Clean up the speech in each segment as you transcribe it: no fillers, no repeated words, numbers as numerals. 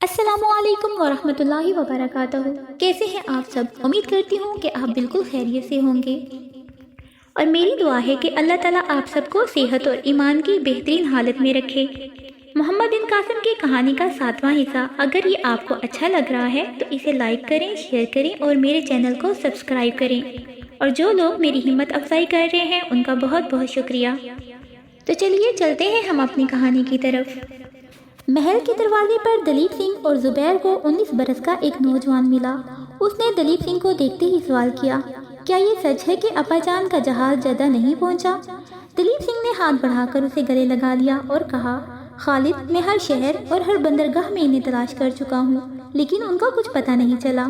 السلام علیکم ورحمۃ اللہ وبرکاتہ۔ کیسے ہیں آپ سب؟ امید کرتی ہوں کہ آپ بالکل خیریت سے ہوں گے، اور میری دعا ہے کہ اللہ تعالیٰ آپ سب کو صحت اور ایمان کی بہترین حالت میں رکھے۔ محمد بن قاسم کی کہانی کا 7واں حصہ۔ اگر یہ آپ کو اچھا لگ رہا ہے تو اسے لائک کریں، شیئر کریں اور میرے چینل کو سبسکرائب کریں، اور جو لوگ میری ہمت افزائی کر رہے ہیں ان کا بہت بہت شکریہ۔ تو چلیے چلتے ہیں ہم اپنی کہانی کی طرف۔ محل کے دروازے پر دلیپ سنگھ اور زبیر کو 19 برس کا ایک نوجوان ملا۔ اس نے دلیپ سنگھ کو دیکھتے ہی سوال کیا، کیا یہ سچ ہے کہ ابا جان کا جہاز جدہ نہیں پہنچا؟ دلیپ سنگھ نے ہاتھ بڑھا کر اسے گلے لگا لیا اور کہا، خالد، میں ہر شہر اور ہر بندرگاہ میں انہیں تلاش کر چکا ہوں، لیکن ان کا کچھ پتہ نہیں چلا۔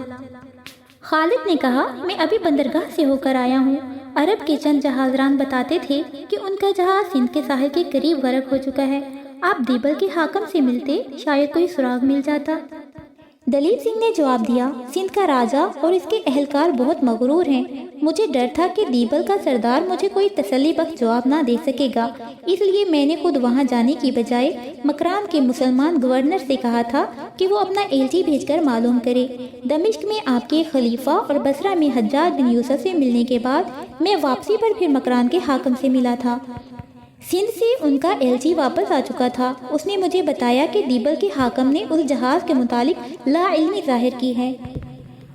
خالد نے کہا، میں ابھی بندرگاہ سے ہو کر آیا ہوں۔ عرب کے چند جہازران بتاتے تھے کہ ان کا جہاز سندھ کے ساحل کے قریب غرق ہو چکا ہے۔ آپ دیبل کے حاکم سے ملتے، شاید کوئی سراغ مل جاتا۔ دلیپ سنگھ نے جواب دیا، سندھ کا راجہ اور اس کے اہلکار بہت مغرور ہیں۔ مجھے ڈر تھا کہ دیبل کا سردار مجھے کوئی تسلی بخش جواب نہ دے سکے گا، اس لیے میں نے خود وہاں جانے کی بجائے مکران کے مسلمان گورنر سے کہا تھا کہ وہ اپنا ایلچی بھیج کر معلوم کرے۔ دمشق میں آپ کے خلیفہ اور بصرہ میں حجاج بن یوسف سے ملنے کے بعد میں واپسی پر پھر مکران کے حاکم سے ملا تھا۔ سندھ سے ان کا ایلچی واپس آ چکا تھا۔ اس نے مجھے بتایا کہ دیبل کے حاکم نے اس جہاز کے متعلق لا علمی ظاہر کی ہے۔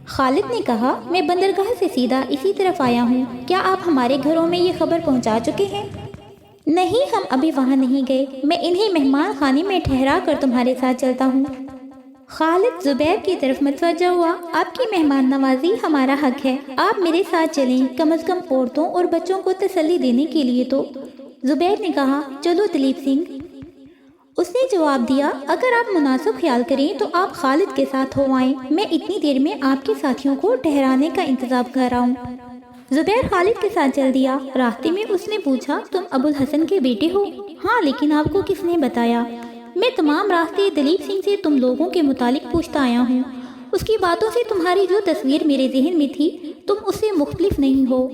خالد نے کہا، میں بندرگاہ سے سیدھا اسی طرف آیا ہوں۔ کیا آپ ہمارے گھروں میں یہ خبر پہنچا چکے ہیں؟ نہیں، ہم ابھی وہاں نہیں گئے۔ میں انہیں مہمان خانے میں ٹھہرا کر تمہارے ساتھ چلتا ہوں۔ خالد زبیر کی طرف متوجہ ہوا، آپ کی مہمان نوازی ہمارا حق ہے، آپ میرے ساتھ چلیں، کم از کم عورتوں اور بچوں کو تسلی دینے کے لیے تو۔ زبیر نے کہا، چلو دلیپ سنگھ۔ اس نے جواب دیا، اگر آپ مناسب خیال کریں تو آپ خالد کے ساتھ ہو آئیں، میں اتنی دیر میں آپ کے ساتھیوں کو ٹھہرانے کا انتظام کر رہا ہوں۔ زبیر خالد کے ساتھ چل دیا۔ راستے میں اس نے پوچھا، تم ابو الحسن کے بیٹے ہو؟ ہاں، لیکن آپ کو کس نے بتایا؟ میں تمام راستے دلیپ سنگھ سے تم لوگوں کے متعلق پوچھتا آیا ہوں۔ اس کی باتوں سے تمہاری جو تصویر میرے ذہن میں تھی، تم اس سے مختلف نہیں ہو۔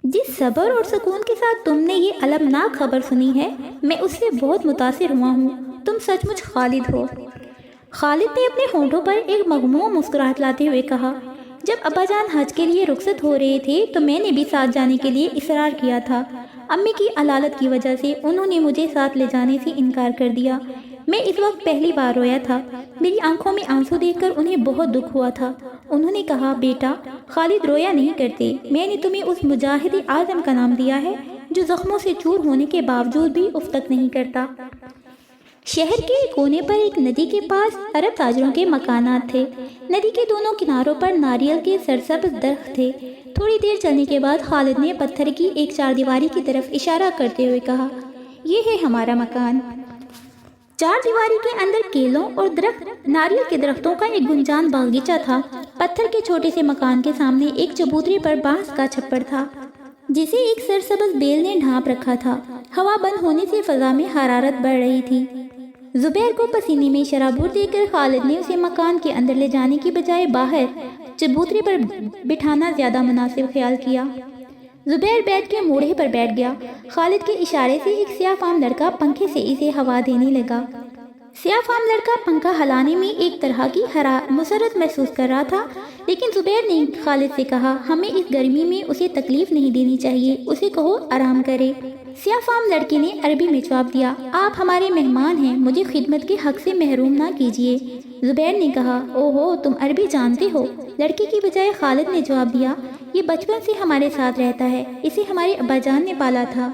جس صبر اور سکون کے ساتھ تم نے یہ المناک خبر سنی ہے، میں اس سے بہت متاثر ہوا ہوں۔ تم سچ مچ خالد ہو۔ خالد نے اپنے ہونٹوں پر ایک مغموم مسکراہٹ لاتے ہوئے کہا، جب ابا جان حج کے لیے رخصت ہو رہے تھے تو میں نے بھی ساتھ جانے کے لیے اصرار کیا تھا۔ امی کی علالت کی وجہ سے انہوں نے مجھے ساتھ لے جانے سے انکار کر دیا۔ میں اس وقت پہلی بار رویا تھا۔ میری آنکھوں میں آنسو دیکھ کر انہیں بہت دکھ ہوا تھا۔ انہوں نے کہا، بیٹا، خالد رویا نہیں کرتے، میں نے تمہیں اس مجاہد اعظم کا نام دیا ہے جو زخموں سے چور ہونے کے باوجود بھی اف تک نہیں کرتا۔ شہر کے کونے پر ایک ندی کے پاس عرب تاجروں کے مکانات تھے۔ ندی کے دونوں کناروں پر ناریل کے سرسبز درخت تھے۔ تھوڑی دیر چلنے کے بعد خالد نے پتھر کی ایک چار دیواری کی طرف اشارہ کرتے ہوئے کہا، یہ ہے ہمارا مکان۔ چار دیواری کے اندر کیلوں اور ناریل کے درختوں کا ایک گنجان باغیچہ تھا۔ پتھر کے چھوٹے سے مکان کے سامنے ایک چبوترے پر بانس کا چھپر تھا جسے ایک سرسبز بیل نے ڈھانپ رکھا تھا۔ ہوا بند ہونے سے فضا میں حرارت بڑھ رہی تھی۔ زبیر کو پسینے میں شرابور دیکھ کر خالد نے اسے مکان کے اندر لے جانے کی بجائے باہر چبوترے پر بٹھانا زیادہ مناسب خیال کیا۔ زبیر بیٹھ کے موڑے پر بیٹھ گیا۔ خالد کے اشارے سے ایک سیاہ فام لڑکا پنکھے سے اسے ہوا دینے لگا۔ سیاہ فام لڑکا پنکھا ہلانے میں ایک طرح کی مسرت محسوس کر رہا تھا، لیکن زبیر نے خالد سے کہا، ہمیں اس گرمی میں اسے تکلیف نہیں دینی چاہیے، اسے کہو آرام کرے۔ سیاہ فام لڑکے نے عربی میں جواب دیا، آپ ہمارے مہمان ہیں، مجھے خدمت کے حق سے محروم نہ کیجیے۔ زبیر نے کہا، اوہو، تم عربی جانتے ہو؟ لڑکے کی بجائے خالد نے جواب دیا، یہ بچپن سے ہمارے ساتھ رہتا ہے، اسے ہمارے ابا جان نے پالا تھا۔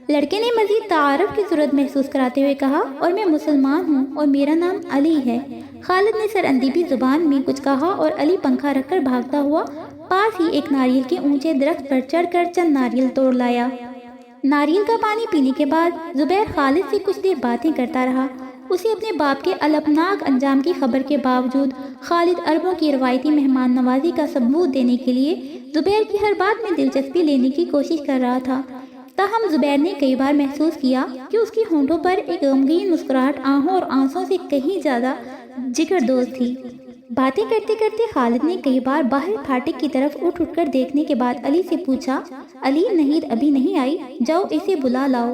لڑکے نے مزید تعارف کی ضرورت محسوس کراتے ہوئے کہا، اور میں مسلمان ہوں اور میرا نام علی ہے۔ خالد نے سرندیبی زبان میں کچھ کہا اور علی پنکھا رکھ کر بھاگتا ہوا پاس ہی ایک ناریل کے اونچے درخت پر چڑھ کر چند ناریل توڑ لایا۔ ناریل کا پانی پینے کے بعد زبیر خالد سے کچھ دیر باتیں کرتا رہا۔ اسے اپنے باپ کے المناک انجام کی خبر کے باوجود خالد عربوں کی روایتی مہمان نوازی کا ثبوت دینے کے لیے زبیر کی ہر بات میں دلچسپی لینے کی کوشش کر رہا تھا۔ تاہم زبیر نے کئی بار محسوس کیا کہ اس کی ہونٹوں پر ایک غمگین مسکراہٹ آہوں اور آنسوں سے کہیں زیادہ جگر دوز تھی۔ باتیں کرتے کرتے خالد نے کئی بار باہر پھاٹک کی طرف اٹھ کر دیکھنے کے بعد علی سے پوچھا، علی، نہید ابھی نہیں آئی؟ جاؤ اسے بلا لاؤ۔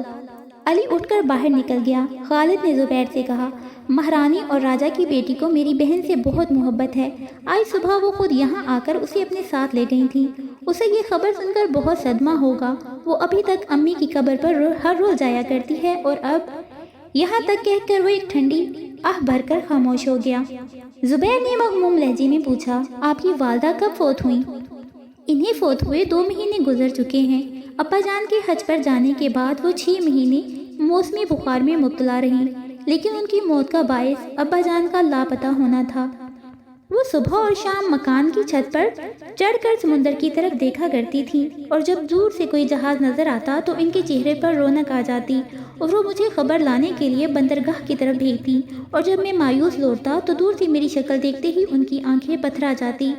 علی اٹھ کر باہر نکل گیا۔ خالد نے زبیر سے کہا، مہارانی اور راجا کی بیٹی کو میری بہن سے بہت محبت ہے۔ آج صبح وہ خود یہاں آ کر اسے اپنے ساتھ لے گئی تھیں۔ اسے یہ خبر سن کر بہت صدمہ ہوگا۔ وہ ابھی تک امی کی قبر پر ہر روز جایا کرتی ہے اور اب یہاں تک کہہ کر وہ ایک ٹھنڈی آہ بھر کر خاموش ہو گیا۔ زبیر نے مغموم لہجے میں پوچھا، آپ کی والدہ کب فوت ہوئیں؟ انہیں فوت ہوئے 2 مہینے گزر چکے ہیں۔ ابا جان کے حج پر جانے کے بعد وہ 6 مہینے موسمی بخار میں مبتلا رہیں، لیکن ان کی موت کا باعث ابا جان کا لاپتہ ہونا تھا۔ وہ صبح اور شام مکان کی چھت پر چڑھ کر سمندر کی طرف دیکھا کرتی تھی، اور جب دور سے کوئی جہاز نظر آتا تو ان کے چہرے پر رونق آ جاتی اور وہ مجھے خبر لانے کے لیے بندرگاہ کی طرف بھیجتی، اور جب میں مایوس لوٹتا تو دور سے میری شکل دیکھتے ہی ان کی آنکھیں پتھرا جاتی۔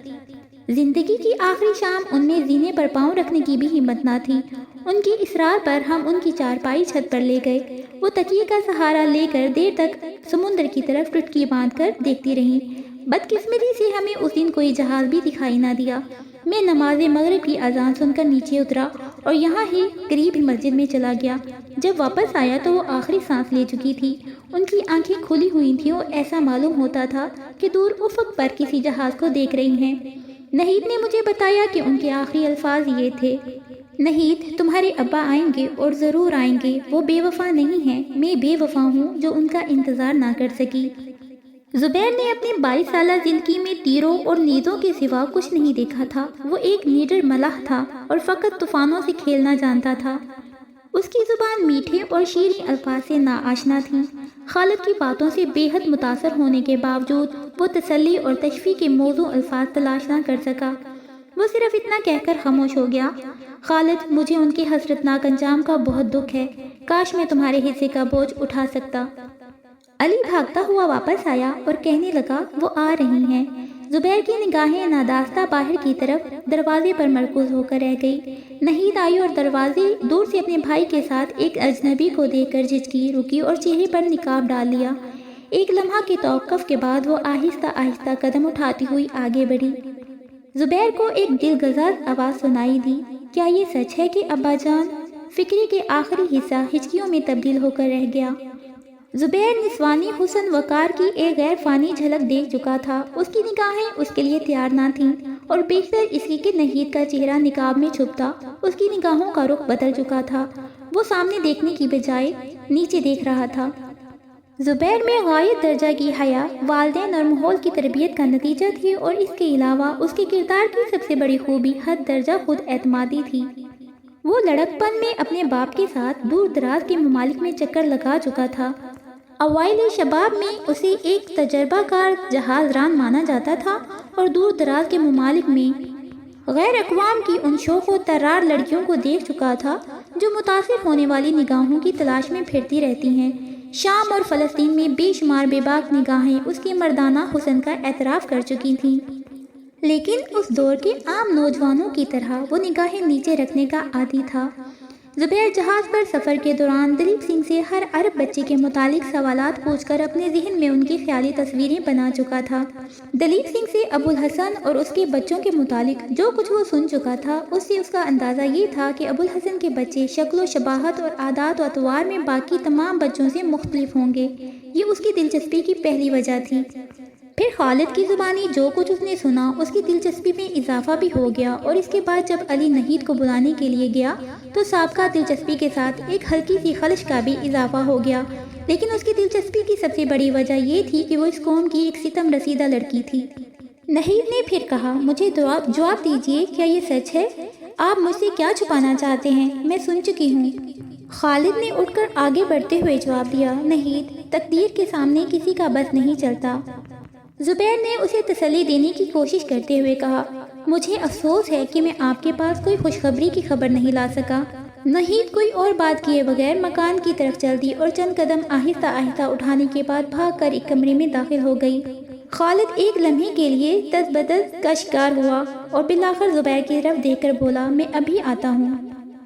زندگی کی آخری شام ان میں زینے پر پاؤں رکھنے کی بھی ہمت نہ تھی۔ ان کی اصرار پر ہم ان کی چارپائی چھت پر لے گئے۔ وہ تکیے کا سہارا لے کر دیر تک سمندر کی طرف ٹٹکی باندھ کر دیکھتی رہیں۔ بدقسمتی سے ہمیں اس دن کوئی جہاز بھی دکھائی نہ دیا۔ میں نماز مغرب کی اذان سن کر نیچے اترا اور یہاں ہی قریب ہی مسجد میں چلا گیا۔ جب واپس آیا تو وہ آخری سانس لے چکی تھی۔ ان کی آنکھیں کھلی ہوئی تھیں اور ایسا معلوم ہوتا تھا کہ دور افق پر کسی جہاز کو دیکھ رہی ہیں۔ نہید نے مجھے بتایا کہ ان کے آخری الفاظ یہ تھے، نہید تمہارے ابا آئیں گے اور ضرور آئیں گے، وہ بے وفا نہیں ہیں، میں بے وفا ہوں جو ان کا انتظار نہ کر سکی۔ زبیر نے اپنی 22 سالہ زندگی میں تیروں اور نیزوں کے سوا کچھ نہیں دیکھا تھا۔ وہ ایک نیڈر ملاح تھا اور فقط طوفانوں سے کھیلنا جانتا تھا۔ اس کی زبان میٹھے اور شیریں الفاظ سے ناآشنا تھی۔ خالد کی باتوں سے بے حد متاثر ہونے کے باوجود وہ تسلی اور تشفی کے موزوں الفاظ تلاش نہ کر سکا۔ وہ صرف اتنا کہہ کر خاموش ہو گیا، خالد مجھے ان کے حسرتناک انجام کا بہت دکھ ہے، کاش میں تمہارے حصے کا بوجھ اٹھا سکتا۔ علی بھاگتا ہوا واپس آیا اور کہنے لگا، وہ آ رہی ہیں۔ زبیر کی نگاہیں ناداستہ باہر کی طرف دروازے پر مرکوز ہو کر رہ گئی۔ نہید آئی اور دروازے دور سے اپنے بھائی کے ساتھ ایک اجنبی کو دیکھ کر جھجکی، رکی اور چہرے پر نقاب ڈال لیا۔ ایک لمحہ کے توقف کے بعد وہ آہستہ آہستہ قدم اٹھاتی ہوئی آگے بڑھی۔ زبیر کو ایک دل گزار آواز سنائی دی، کیا یہ سچ ہے کہ ابا جان؟ فکرے کے آخری حصہ ہچکیوں میں تبدیل ہو کر رہ گیا۔ زبیر نسوانی حسن وقار کی ایک غیر فانی جھلک دیکھ چکا تھا۔ اس کی نگاہیں اس کے لیے تیار نہ تھیں، اور بیشتر اس لیے کہ نہید کا چہرہ نقاب میں چھپتا اس کی نگاہوں کا رخ بدل چکا تھا۔ وہ سامنے دیکھنے کی بجائے نیچے دیکھ رہا تھا۔ زبیر میں غایت درجہ کی حیا والدین اور ماحول کی تربیت کا نتیجہ تھی، اور اس کے علاوہ اس کے کردار کی سب سے بڑی خوبی حد درجہ خود اعتمادی تھی۔ وہ لڑکپن میں اپنے باپ کے ساتھ دور دراز کے ممالک میں چکر لگا چکا تھا۔ اوائل شباب میں اسے ایک تجربہ کار جہاز ران مانا جاتا تھا، اور دور دراز کے ممالک میں غیر اقوام کی ان شوخ و طرار لڑکیوں کو دیکھ چکا تھا جو متاثر ہونے والی نگاہوں کی تلاش میں پھرتی رہتی ہیں۔ شام اور فلسطین میں بے شمار بے باک نگاہیں اس کے مردانہ حسن کا اعتراف کر چکی تھیں، لیکن اس دور کے عام نوجوانوں کی طرح وہ نگاہیں نیچے رکھنے کا عادی تھا۔ زبیر جہاز پر سفر کے دوران دلیپ سنگھ سے ہر عرب بچے کے متعلق سوالات پوچھ کر اپنے ذہن میں ان کی خیالی تصویریں بنا چکا تھا۔ دلیپ سنگھ سے ابو الحسن اور اس کے بچوں کے متعلق جو کچھ وہ سن چکا تھا، اس سے اس کا اندازہ یہ تھا کہ ابو الحسن کے بچے شکل و شباہت اور عادات و اطوار میں باقی تمام بچوں سے مختلف ہوں گے۔ یہ اس کی دلچسپی کی پہلی وجہ تھی۔ پھر خالد کی زبانی جو کچھ اس نے سنا، اس کی دلچسپی میں اضافہ بھی ہو گیا، اور اس کے بعد جب علی نہید کو بلانے کے لیے گیا تو سابقہ دلچسپی کے ساتھ ایک ہلکی سی خلش کا بھی اضافہ ہو گیا۔ لیکن اس کی دلچسپی کی سب سے بڑی وجہ یہ تھی کہ وہ اس قوم کی ایک ستم رسیدہ لڑکی تھی۔ نہید نے پھر کہا، مجھے جواب دیجئے، کیا یہ سچ ہے؟ آپ مجھ سے کیا چھپانا چاہتے ہیں؟ میں سن چکی ہوں۔ خالد نے اٹھ کر آگے بڑھتے ہوئے جواب دیا، نہید، تقدیر کے سامنے کسی کا بس نہیں چلتا۔ زبیر نے اسے تسلی دینے کی کوشش کرتے ہوئے کہا، مجھے افسوس ہے کہ میں آپ کے پاس کوئی خوشخبری کی خبر نہیں لا سکا۔ نہید کوئی اور بات کیے بغیر مکان کی طرف چل دی اور چند قدم آہستہ آہستہ اٹھانے کے بعد بھاگ کر ایک کمرے میں داخل ہو گئی۔ خالد ایک لمحے کے لیے تز بدز کا شکار ہوا اور بالآخر زبیر کی طرف دیکھ کر بولا، میں ابھی آتا ہوں۔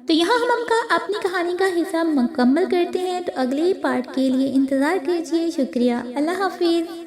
تو یہاں ہم اپنی کہانی کا حصہ مکمل کرتے ہیں، تو اگلے پارٹ کے لیے انتظار کیجیے۔ شکریہ، اللہ حافظ۔